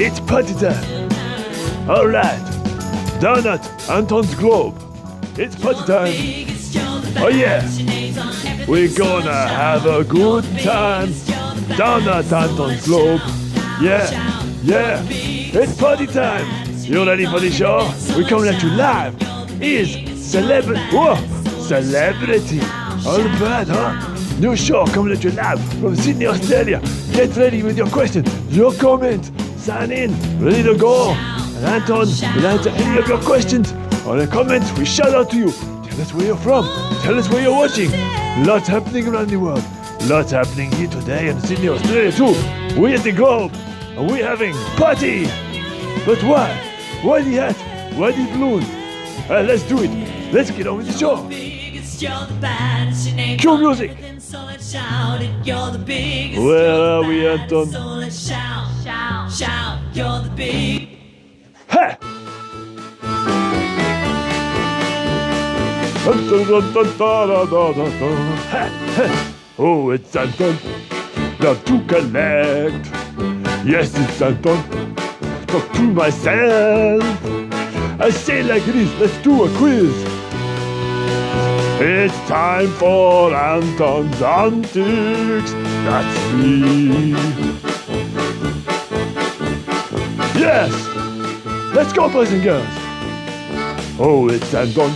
It's party time. Alright. Down at Anton's Globe. It's party time. Oh yeah. We're gonna have a good time. Down at Anton's Globe. Yeah. It's party time. You ready for the show? We're coming at you live. Is celebrity. All bad, huh? New show coming at you live from Sydney, Australia. Get ready with your questions, your comments. Sign in, ready to go. And Anton will answer any of your questions or the comments. We shout out to you. Tell us where you're from. Tell us where you're watching. Lots happening around the world. Lots happening here today in Sydney, Australia too. We're at the Globe and we're having party. But why? Why the hat? Why the balloon? Let's do it. Let's get on with the show. Cue music. Where are we, Anton? Ha! Oh, it's Anton. Now to collect. Yes, it's Anton. Talk to myself. I say like it is. Let's do a quiz. It's time for Anton's Antics. That's me. Yes! Let's go, boys and girls. Oh, it's Anton.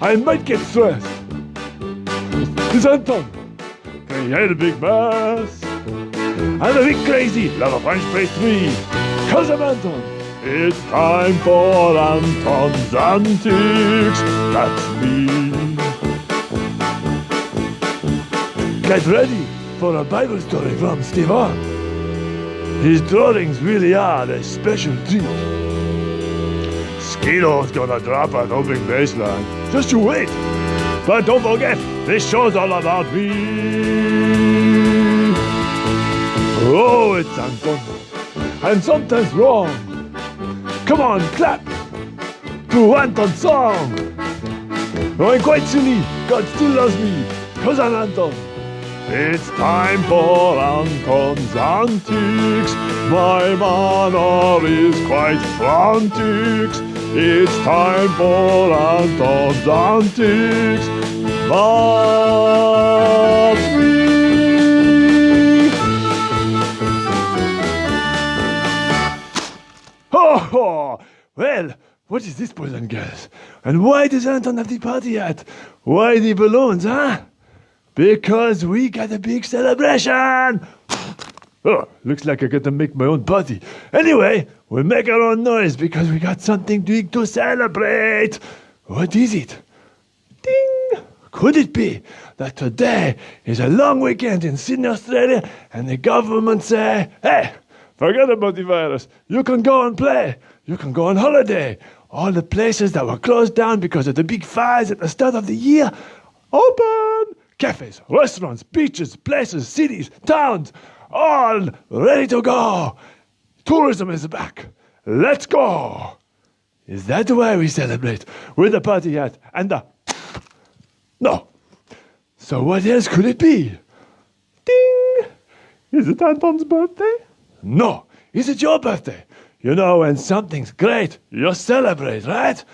I might get stressed. It's Anton. Can you hear the big bass? I'm a bit crazy. Love a French pastry. Cause I'm Anton. It's time for Anton's Antics. That's me. Get ready for a Bible story from Stephen. His drawings really are a special treat. Skito's gonna drop an opening bass line. Just you wait. But don't forget, this show's all about me. Oh, it's Anton. And sometimes wrong. Come on, clap to Anton's song. Oh, I'm quite silly. God still loves me. Cause I'm Anton. It's time for Anton's Antics. My manner is quite frantic. It's time for Anton's Antics. That's me. Oh, well, what is this, boys and girls? And why does Anton have the party hat? Why the balloons, huh? Because we got a big celebration! Oh, looks like I got to make my own party. Anyway, we'll make our own noise because we got something big to celebrate. What is it? Ding! Could it be that today is a long weekend in Sydney, Australia, and the government say, hey, forget about the virus. You can go and play. You can go on holiday. All the places that were closed down because of the big fires at the start of the year, open! Cafes, restaurants, beaches, places, cities, towns, all ready to go. Tourism is back. Let's go. Is that why we celebrate with the party hat and the... No. So what else could it be? Ding. Is it Anton's birthday? No. Is it your birthday? You know, when something's great, you celebrate, right?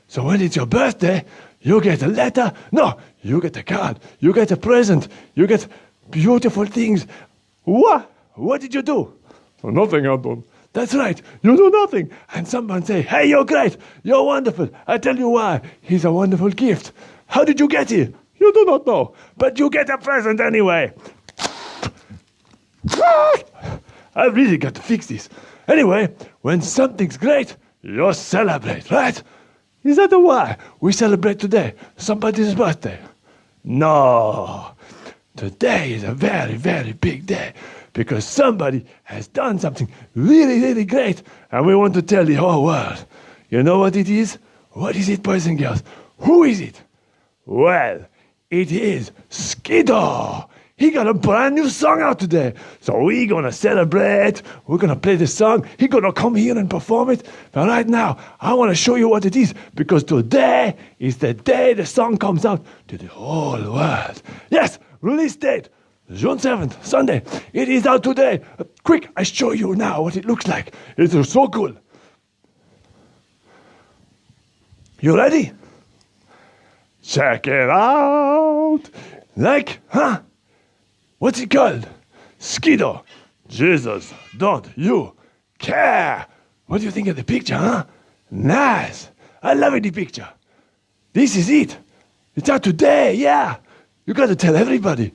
So when it's your birthday, you get a letter. No, you get a card. You get a present. You get beautiful things. What? What did you do? Nothing, Anton. That's right. You do nothing. And someone say, hey, you're great. You're wonderful. I tell you why. He's a wonderful gift. How did you get here? You do not know. But you get a present anyway. I really got to fix this. Anyway, when something's great, you celebrate, right? Is that the why we celebrate today? Somebody's birthday? No. Today is a very, very big day because somebody has done something really, really great and we want to tell the whole world. You know what it is? What is it, boys and girls? Who is it? Well, it is Skito. He got a brand new song out today. So we're going to celebrate. We're going to play the song. He's going to come here and perform it. But right now, I want to show you what it is. Because today is the day the song comes out to the whole world. Yes, release date. June 7th, Sunday. It is out today. Quick, I show you now what it looks like. It is so cool. You ready? Check it out. Like, huh? What's it called? Skito. Jesus, don't you care? What do you think of the picture, huh? Nice. I love it, the picture. This is it. It's out today, yeah. You got to tell everybody.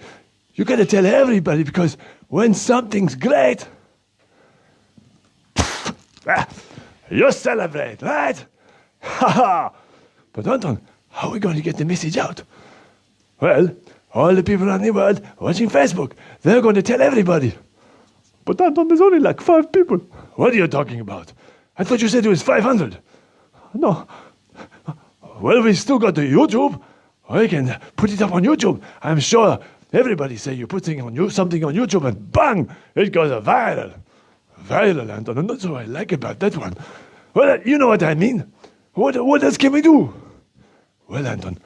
You got to tell everybody because when something's great, you celebrate, right? Ha. But Anton, how are we going to get the message out? Well, all the people around the world watching Facebook, they're going to tell everybody. But Anton, there's only like 5 people. What are you talking about? I thought you said it was 500. No. Well, we still got the YouTube. I can put it up on YouTube. I'm sure everybody say you put something on YouTube and bang, it goes viral. Viral, Anton, and that's what I like about that one. Well, you know what I mean. What else can we do? Well, Anton,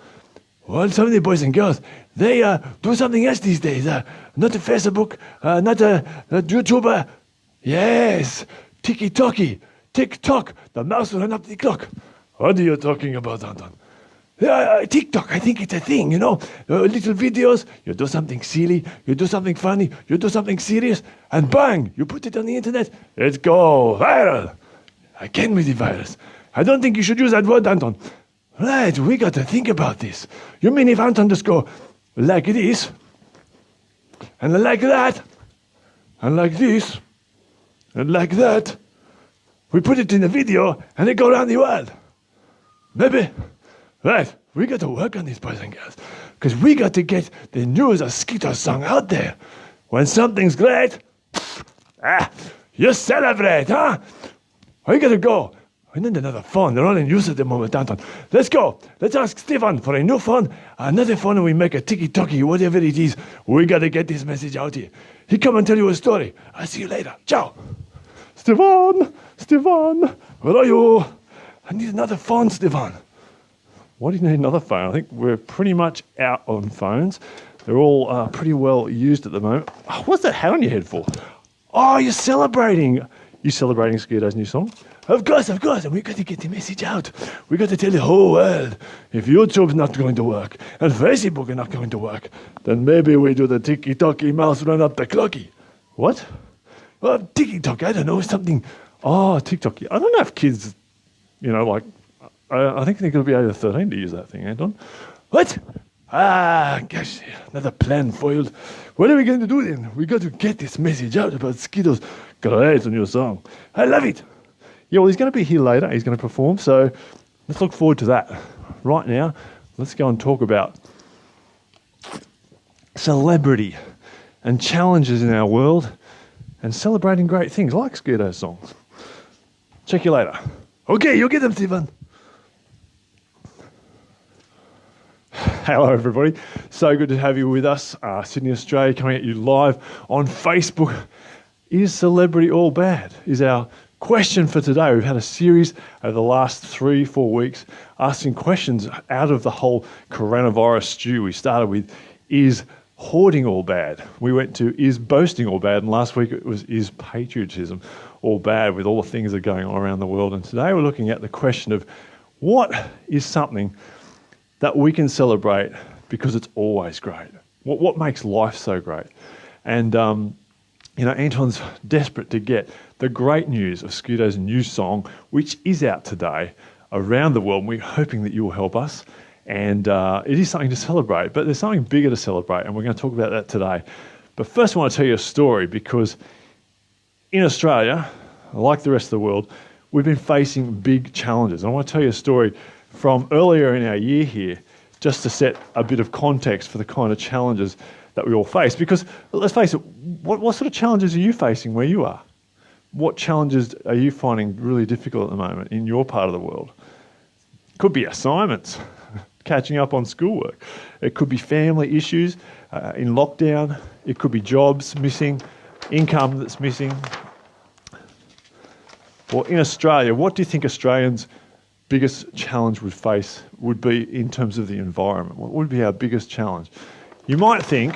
some of the boys and girls, they do something else these days. Not a Facebook, not a YouTuber. Yes, TikTok, the mouse will run up the clock. What are you talking about, Anton? TikTok, I think it's a thing, you know. Little videos, you do something silly, you do something funny, you do something serious, and bang, you put it on the internet, it go viral. Again with the virus. I don't think you should use that word, Anton. Right, we got to think about this. You mean if Anton just go like this, and like that, and like this, and like that, we put it in a video, and it go around the world. Maybe. Right, we got to work on this, boys and girls, because we got to get the news of Skito's song out there. When something's great, you celebrate, huh? We got to go. I need another phone. They're all in use at the moment, Anton. Let's go. Let's ask Stefan for a new phone, another phone, and we make a tiki-toki, whatever it is. We got to get this message out here. He come and tell you a story. I'll see you later. Ciao. Stefan, where are you? I need another phone, Stefan. Why do you need another phone? I think we're pretty much out on phones. They're all pretty well used at the moment. Oh, what's that hat on your head for? Oh, you're celebrating. You celebrating Skito's new song? Of course. And we've got to get the message out. We've got to tell the whole world. If YouTube's not going to work and Facebook is not going to work, then maybe we do the tiki-toki mouse run up the clocky. What? Well, tiki-toki, I don't know, something. Oh, TikTok. I don't know if kids, I think they're going to be over 13 to use that thing, Anton. What? Gosh, another plan foiled. What are we going to do then? We got to get this message out about Skito's great new song. I love it. Yeah, well, he's going to be here later. He's going to perform, so let's look forward to that. Right now, let's go and talk about celebrity and challenges in our world and celebrating great things like Skito's songs. Check you later. Okay, you'll get them, Stephen. Hello, everybody. So good to have you with us. Sydney, Australia, coming at you live on Facebook. Is celebrity all bad? Is our question for today. We've had a series over the last 3-4 weeks asking questions out of the whole coronavirus stew. We started with, is hoarding all bad? We went to, is boasting all bad? And last week it was, is patriotism all bad, with all the things that are going on around the world? And today we're looking at the question of, what is something that we can celebrate because it's always great? What makes life so great? And Anton's desperate to get the great news of Skito's new song, which is out today around the world. And we're hoping that you will help us. And it is something to celebrate, but there's something bigger to celebrate, and we're going to talk about that today. But first I want to tell you a story, because in Australia, like the rest of the world, we've been facing big challenges. And I want to tell you a story from earlier in our year here, just to set a bit of context for the kind of challenges that we all face. Because let's face it, what sort of challenges are you facing where you are? What challenges are you finding really difficult at the moment in your part of the world? It could be assignments, catching up on schoolwork. It could be family issues in lockdown. It could be jobs missing, income that's missing. Well, in Australia, what do you think Australians' biggest challenge would be in terms of the environment? What would be our biggest challenge? You might think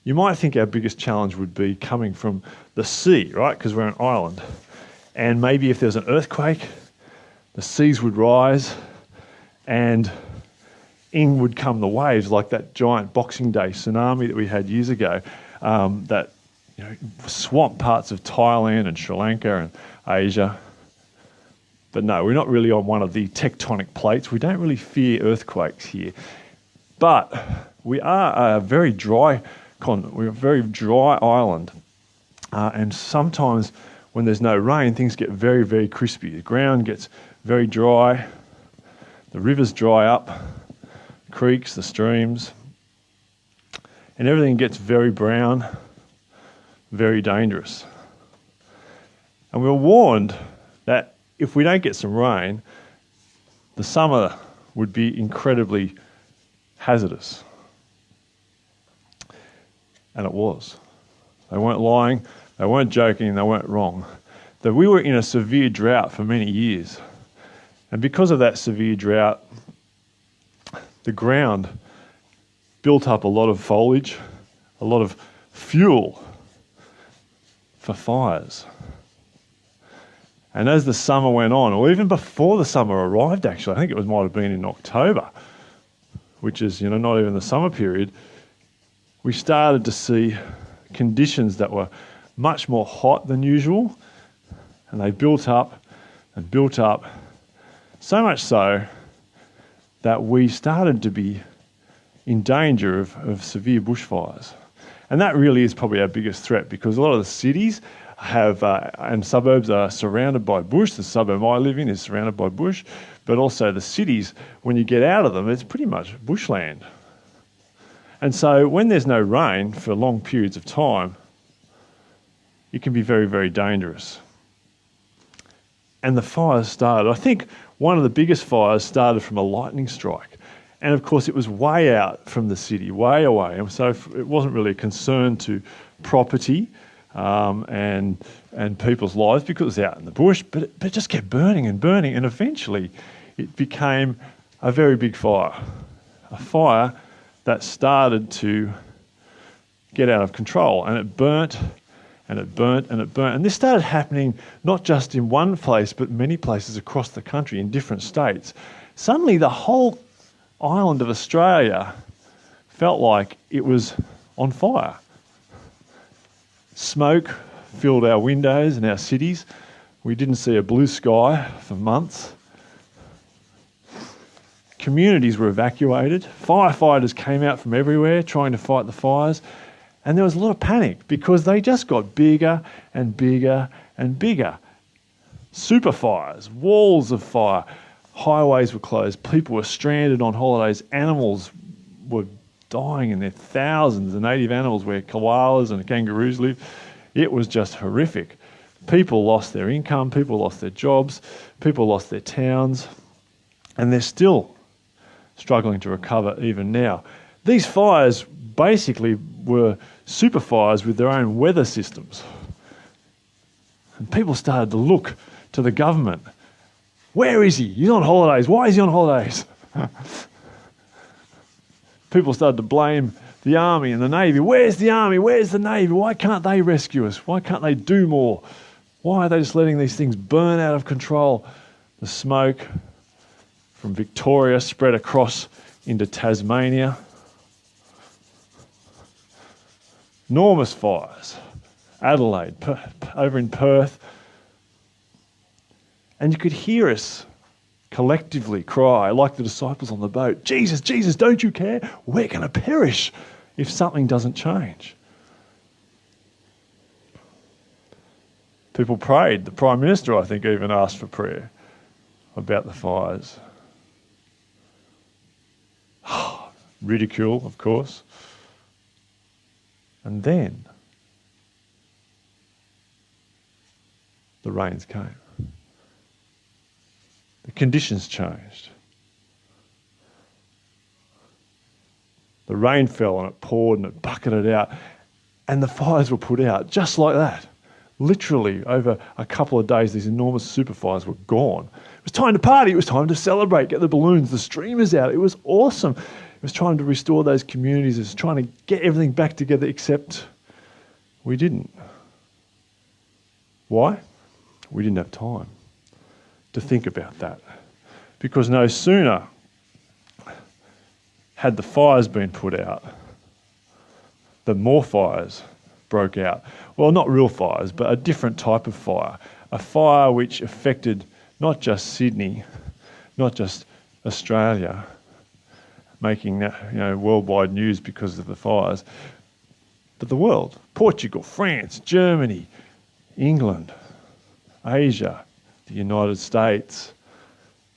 You might think our biggest challenge would be coming from the sea, right? Because we're an island. And maybe if there was an earthquake, the seas would rise and in would come the waves, like that giant Boxing Day tsunami that we had years ago, that swamped parts of Thailand and Sri Lanka and Asia. But no, we're not really on one of the tectonic plates. We don't really fear earthquakes here. But we are a very dry we're a very dry island. And sometimes when there's no rain, things get very, very crispy. The ground gets very dry. The rivers dry up, creeks, the streams, and everything gets very brown, very dangerous. And we were warned that if we don't get some rain, the summer would be incredibly hazardous. And it was. They weren't lying, they weren't joking, they weren't wrong. That we were in a severe drought for many years. And because of that severe drought, the ground built up a lot of foliage, a lot of fuel for fires. And as the summer went on, or even before the summer arrived actually, I think it might have been in October, which is not even the summer period, we started to see conditions that were much more hot than usual, and they built up and built up, so much so that we started to be in danger of severe bushfires. And that really is probably our biggest threat, because a lot of the cities and suburbs are surrounded by bush. The suburb I live in is surrounded by bush, but also the cities, when you get out of them, it's pretty much bushland. And so when there's no rain for long periods of time, it can be very, very dangerous. And the fires started. I think one of the biggest fires started from a lightning strike. And of course, it was way out from the city, way away. And so it wasn't really a concern to property and people's lives, because it was out in the bush, but it just kept burning and burning. And eventually it became a very big fire. A fire that started to get out of control, and it burnt and it burnt and it burnt. And this started happening not just in one place, but many places across the country in different states. Suddenly the whole island of Australia felt like it was on fire. Smoke filled our windows and our cities. We didn't see a blue sky for months. Communities were evacuated. Firefighters came out from everywhere trying to fight the fires. And there was a lot of panic because they just got bigger and bigger and bigger. Super fires, walls of fire, highways were closed, people were stranded on holidays, animals were dying in their thousands, the native animals where koalas and kangaroos live. It was just horrific. People lost their income, people lost their jobs, people lost their towns, and they're still struggling to recover even now. These fires basically were super fires with their own weather systems. And people started to look to the government. Where is he? He's on holidays. Why is he on holidays? People started to blame the army and the navy. Where's the army? Where's the navy? Why can't they rescue us? Why can't they do more? Why are they just letting these things burn out of control? The smoke from Victoria spread across into Tasmania. Enormous fires. Adelaide, over in Perth. And you could hear us collectively cry, like the disciples on the boat, Jesus, Jesus, don't you care? We're going to perish if something doesn't change. People prayed. The Prime Minister, I think, even asked for prayer about the fires. Ridicule, of course. And then the rains came. The conditions changed. The rain fell and it poured and it bucketed out, and the fires were put out just like that. Literally, over a couple of days, these enormous super fires were gone. It was time to party. It was time to celebrate, get the balloons, the streamers out. It was awesome. It was trying to restore those communities. It was trying to get everything back together, except we didn't. Why? We didn't have time to think about that. Because no sooner had the fires been put out, than more fires broke out. Well, not real fires, but a different type of fire. A fire which affected not just Sydney, not just Australia, making worldwide news because of the fires, but the world. Portugal, France, Germany, England, Asia, the United States,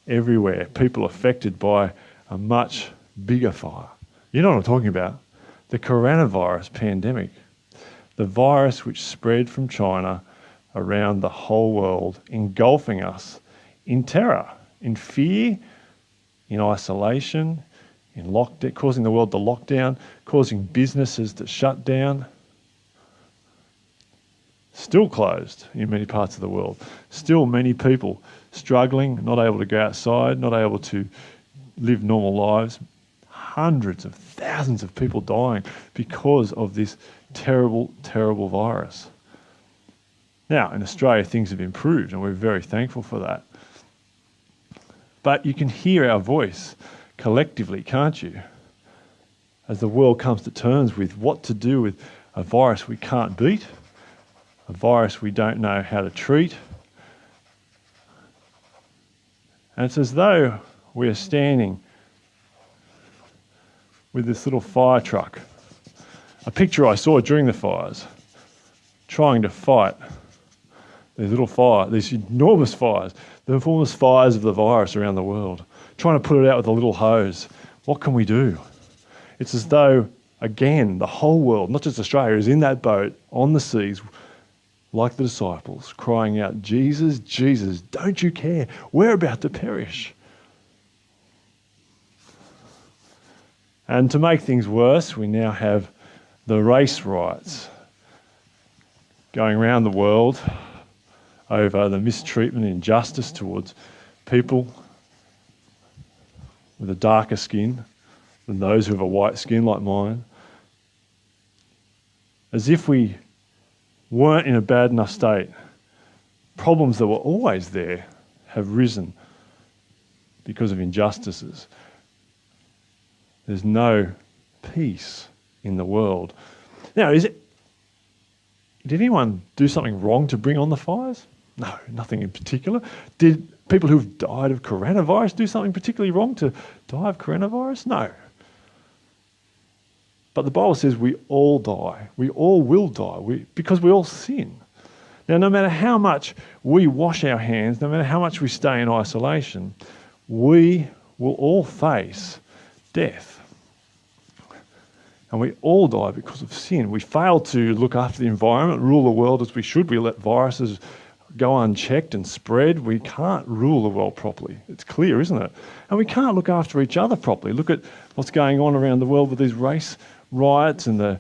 everywhere. People affected by a much bigger fire. You know what I'm talking about? The coronavirus pandemic. The virus which spread from China around the whole world, engulfing us in terror, in fear, in isolation, in lockdown, causing the world to lock down, causing businesses to shut down. Still closed in many parts of the world. Still many people struggling, not able to go outside, not able to live normal lives. Hundreds of thousands of people dying because of this terrible, terrible virus. Now, in Australia, things have improved, and we're very thankful for that. But you can hear our voice collectively, can't you? As the world comes to terms with what to do with a virus we can't beat, a virus we don't know how to treat. And it's as though we are standing with this little fire truck. A picture I saw during the fires, trying to fight these enormous fires, the enormous fires of the virus around the world, trying to put it out with a little hose. What can we do? It's as though, again, the whole world, not just Australia, is in that boat on the seas, like the disciples, crying out, Jesus, Jesus, don't you care? We're about to perish. And to make things worse, we now have the race riots going around the world over the mistreatment and injustice towards people with a darker skin than those who have a white skin like mine. As if we weren't in a bad enough state. Problems that were always there have risen because of injustices. There's no peace in the world. Now, did anyone do something wrong to bring on the fires? No, nothing in particular. Did people who've died of coronavirus do something particularly wrong to die of coronavirus? No. But the Bible says we all die. We all will die because we all sin. Now, no matter how much we wash our hands, no matter how much we stay in isolation, we will all face death. And we all die because of sin. We fail to look after the environment, rule the world as we should. We let viruses go unchecked and spread. We can't rule the world properly. It's clear, isn't it? And we can't look after each other properly. Look at what's going on around the world with these race riots and the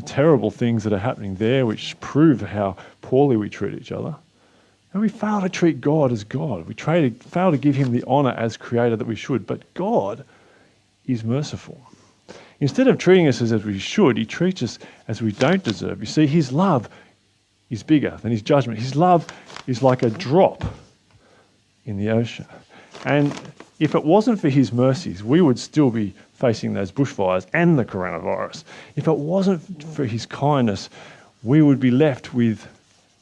terrible things that are happening there, which prove how poorly we treat each other. And we fail to treat God as God. We fail to give him the honour as creator that we should. But God is merciful. Instead of treating us as we should, he treats us as we don't deserve. You see, his love is bigger than his judgment. His love is like a drop in the ocean. And if it wasn't for his mercies, we would still be facing those bushfires and the coronavirus. If it wasn't for his kindness, we would be left with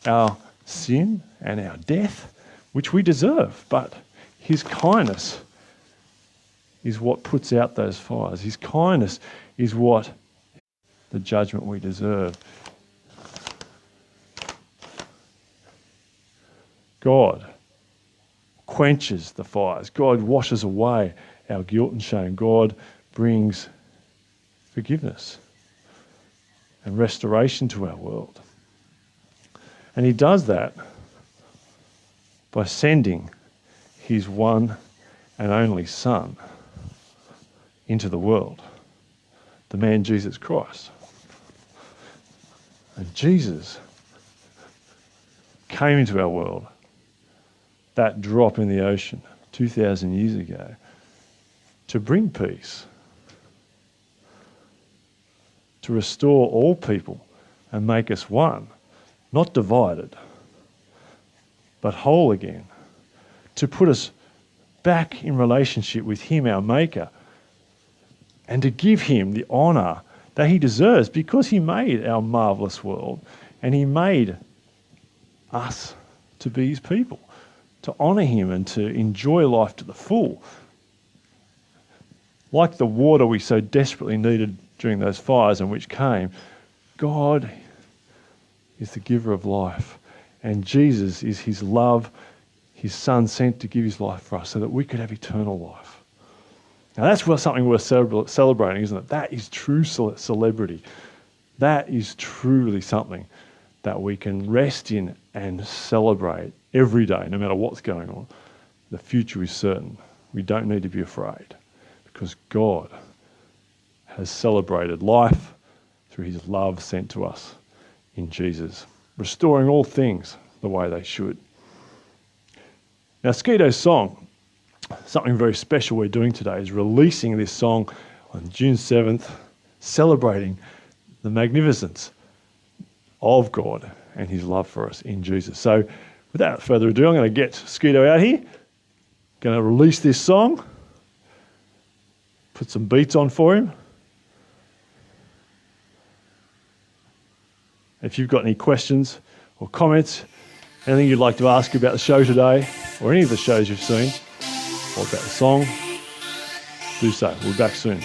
our sin and our death, which we deserve. But his kindness is what puts out those fires. His kindness is what the judgment we deserve. God quenches the fires. God washes away our guilt and shame. God brings forgiveness and restoration to our world. And he does that by sending his one and only Son into the world, the man Jesus Christ. And Jesus came into our world, that drop in the ocean 2,000 years ago, to bring peace, to restore all people and make us one, not divided, but whole again, to put us back in relationship with him, our Maker, and to give him the honour that he deserves because he made our marvellous world and he made us to be his people, to honour him and to enjoy life to the full. Like the water we so desperately needed during those fires and which came, God is the giver of life, and Jesus is his love, his Son sent to give his life for us so that we could have eternal life. Now that's something worth celebrating, isn't it? That is true celebrity. That is truly something that we can rest in and celebrate every day, no matter what's going on. The future is certain. We don't need to be afraid because God has celebrated life through his love sent to us in Jesus, restoring all things the way they should. Now, Skito's song, something very special we're doing today, is releasing this song on June 7th, celebrating the magnificence of God and his love for us in Jesus. So without further ado, I'm going to get Skito out here, going to release this song, put some beats on for him. If you've got any questions or comments, anything you'd like to ask about the show today, or any of the shows you've seen, or about the song, do so. We'll be back soon.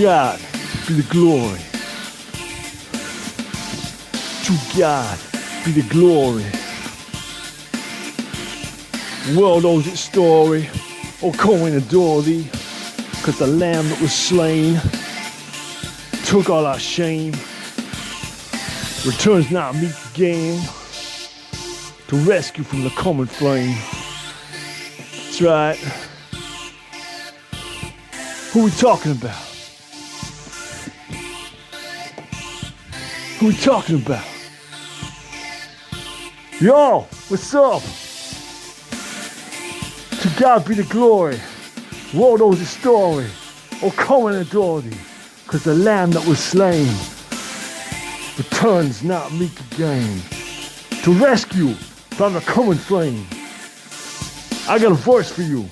God be the glory. To God be the glory. World owes its story. Oh, come and adore thee. Cause the lamb that was slain took all our shame. Returns now meet again to rescue from the common flame. That's right. Who we talking about? Who we talking about? Yo, what's up? To God be the glory. World owes a story. Oh, come and adore thee. Cause the lamb that was slain returns not meek again to rescue from the common flame. I got a verse for you.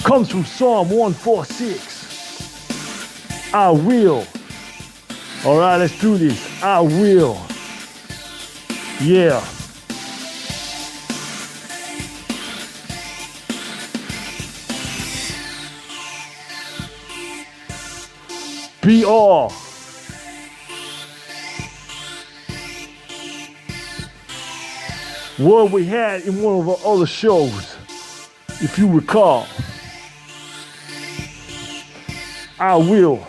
Comes from Psalm 146. I will. All right, let's do this. I will. Yeah. Be all. What we had in one of our other shows, if you recall. I will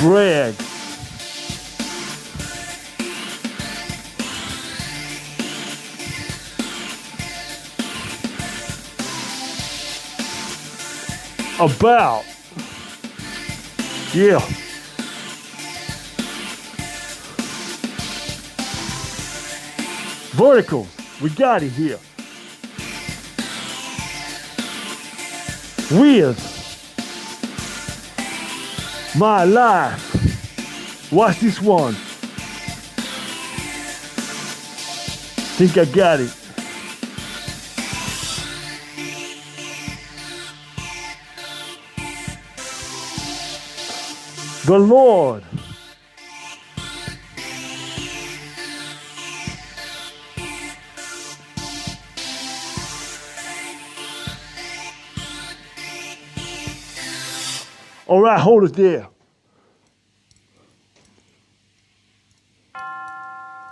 brag. About. Yeah. Verticals. We got it here. With my life. Watch this one. Think I got it. The Lord all right, hold it there.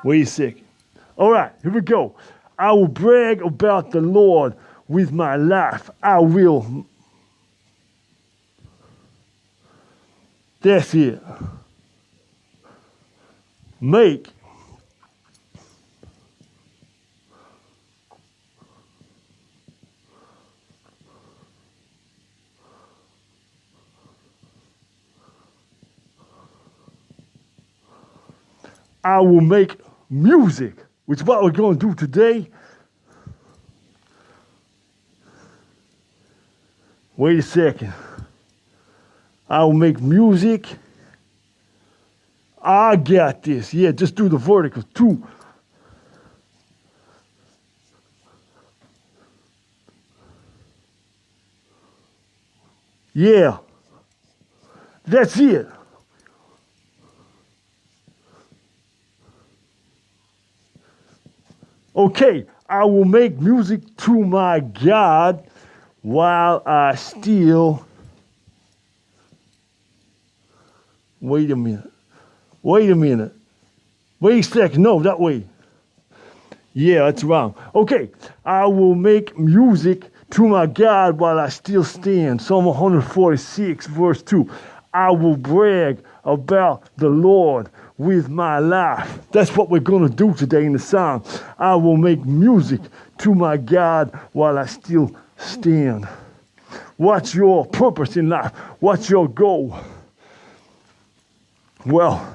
Wait a second. All right, here we go. I will brag about the Lord with my life. I will. That's it. make I will make music, which is what we're going to do today. Wait a second. I will make music. I got this. Yeah, just do the vertical too. Yeah. That's it. Okay, I will make music to my God while I still... Wait a minute. Wait a second. No, that way. Yeah, that's wrong. Okay, I will make music to my God while I still stand. Psalm 146, verse 2. I will brag about the Lord with my life. That's what we're going to do today in the song. I will make music to my God while I still stand. What's your purpose in life? What's your goal? Well,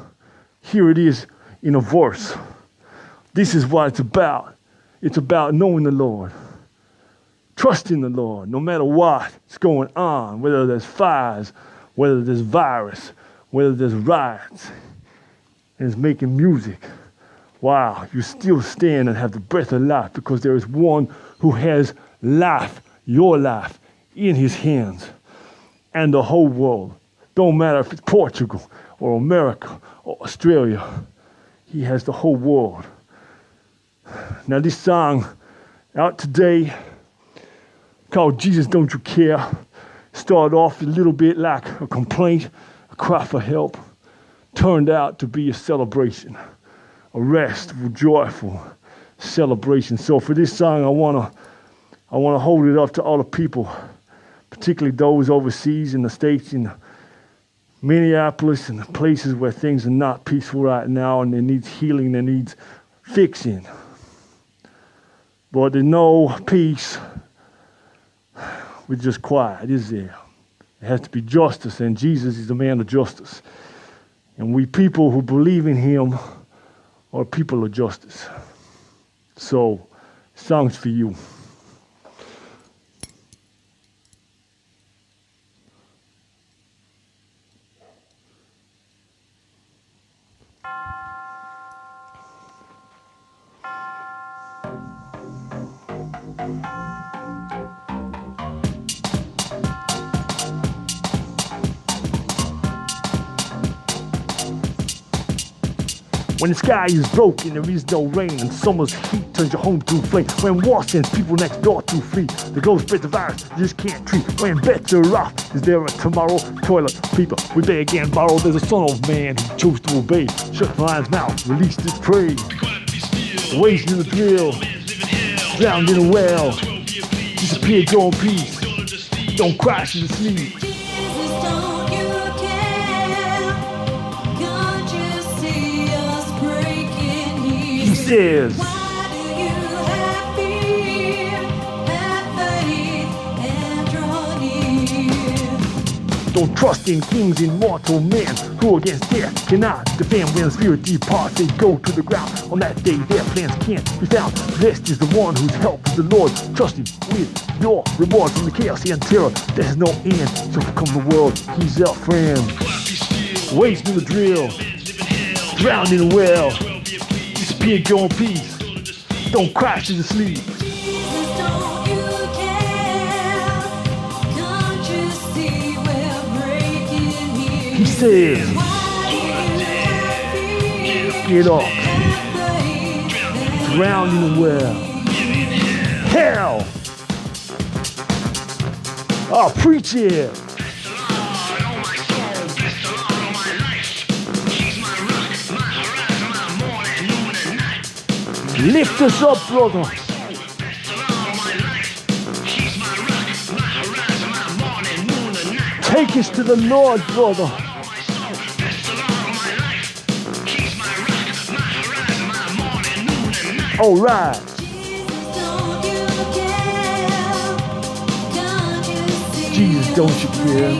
here it is in a verse. This is what it's about. It's about knowing the Lord, trusting the Lord, no matter what's going on, whether there's fires, whether there's virus, whether there's riots, and it's making music. Wow, you still stand and have the breath of life because there is one who has life, your life, in his hands, and the whole world. Don't matter if it's Portugal or America or Australia. He has the whole world. Now this song out today called Jesus Don't You Care started off a little bit like a complaint, a cry for help, turned out to be a celebration, a restful, joyful celebration. So for this song, I wanna hold it up to all the people, particularly those overseas in the States, in Minneapolis and the places where things are not peaceful right now and they need healing, they need fixing. But there's no peace with just quiet, is there? It has to be justice, and Jesus is the man of justice. And we people who believe in him are people of justice. So, songs for you. When the sky is broken, there is no rain, and summer's heat turns your home to flame. When war sends people next door to flee, the glow spreads the virus you just can't treat. When better off, is there a tomorrow? Toilet paper, we beg and borrow. There's a son of man who chose to obey. Shut the lion's mouth, released his prey. Waste in the drill, drowned in a well. Disappear, go in peace. Don't crash in the sleep. He says, why do you have fear? Have faith and draw near. Don't trust in kings, in mortal men who against death cannot defend. When the spirit departs, they go to the ground. On that day, their plans can't be found. Blessed is the one whose help is the Lord. Trust him with your reward from the chaos and terror. There's no end to overcome the world. He's our friend. Waste in the drill, drowned in a well. Disappear, go in peace. Don't crash in the sleep. Jesus, don't you care? Can't you see we're breaking here? He says, why do you have fear? Get up. Drowned in a well. Hell! Oh, preach it! Lift us up, brother. Take us to the Lord, brother. All right. Jesus, don't you care?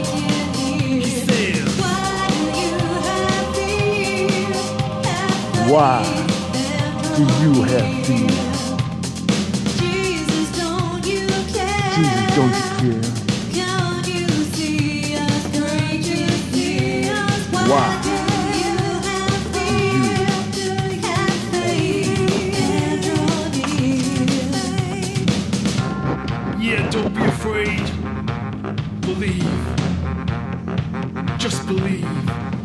Why do you have fear? Jesus, don't you care? Why do you? Yeah, don't be afraid. Believe. Just believe.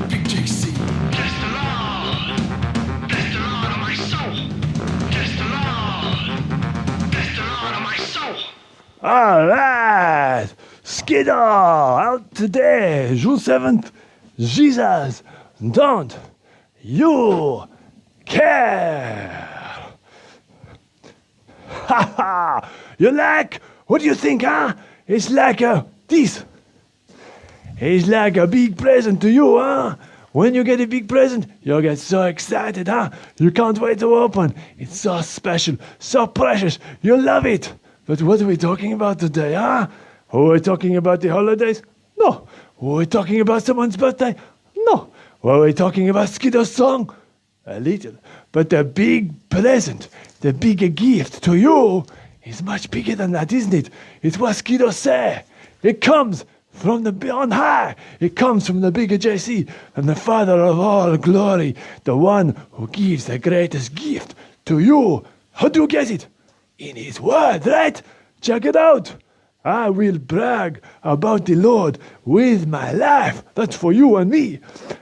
Big JC. Bless the Lord. Bless the Lord of my soul. Bless the Lord. Bless the Lord of my soul. All right. Skito out today, June 7th. Jesus, don't you care? Ha ha! You like? What do you think, huh? It's like this. It's like a big present to you, huh? When you get a big present, you get so excited, huh? You can't wait to open. It's so special, so precious. You love it. But what are we talking about today, huh? Are we talking about the holidays? No. Are we talking about someone's birthday? No. Are we talking about Skito's song? A little. But the big present, the bigger gift to you is much bigger than that, isn't it? It's what Skito say. It comes from the beyond high. It comes from the bigger JC, and the Father of all glory, the one who gives the greatest gift to you. How do you get it? In his word, right? Check it out. I will brag about the Lord with my life. That's for you and me.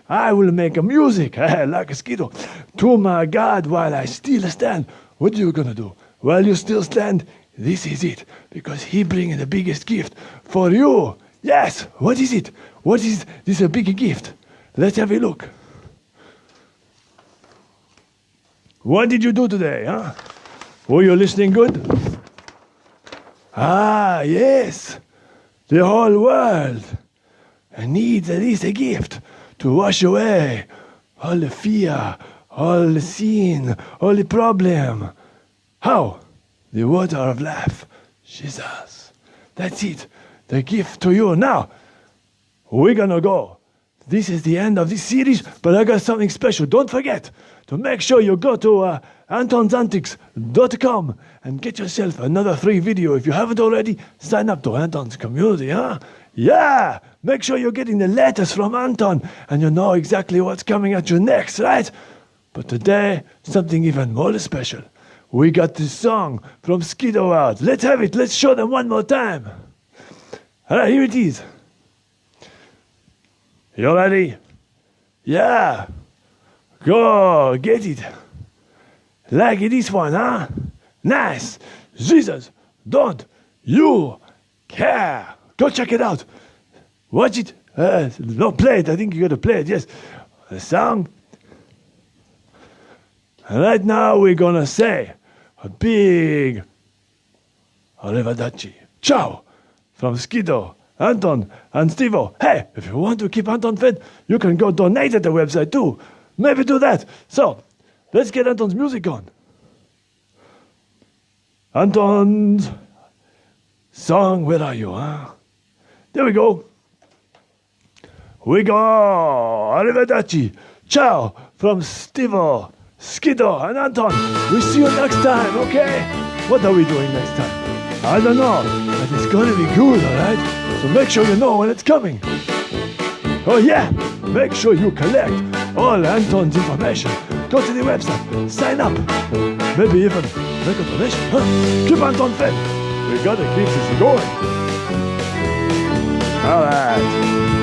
I will make a music, like a Skito, to my God while I still stand. What are you gonna do? While you still stand, this is it. Because he bringing the biggest gift for you. Yes, what is it? What is this a big gift? Let's have a look. What did you do today, huh? Were you listening good? Ah, yes. The whole world needs at least a gift to wash away all the fear, all the sin, all the problem. How? The water of life. Jesus. That's it. The gift to you. Now, we're gonna go. This is the end of this series, but I got something special. Don't forget to make sure you go to antonsantics.com and get yourself another free video. If you haven't already, sign up to Anton's community, huh? Yeah! Make sure you're getting the letters from Anton and you know exactly what's coming at you next, right? But today, something even more special. We got this song from Skito out. Let's have it. Let's show them one more time. All right, here it is. You ready? Yeah. Go get it. Like this one, huh? Nice. Jesus, don't you care? Go check it out. Watch it. No, play it. I think you got to play it. Yes. The song. And right now we're gonna say a big arrivederci. Ciao from Skito, Anton, and Stevo. Hey, if you want to keep Anton fed, you can go donate at the website too. Maybe do that. So, let's get Anton's music on. Anton's song, where are you, huh? There we go. We go. Arrivederci. Ciao from Stevo, Skito, and Anton. We'll see you next time, okay? What are we doing next time? I don't know, but it's gonna be good, alright? So make sure you know when it's coming. Oh yeah, make sure you collect all Anton's information. Go to the website, sign up. Maybe even make a donation, huh? Keep Anton fed. We gotta keep this going. Alright.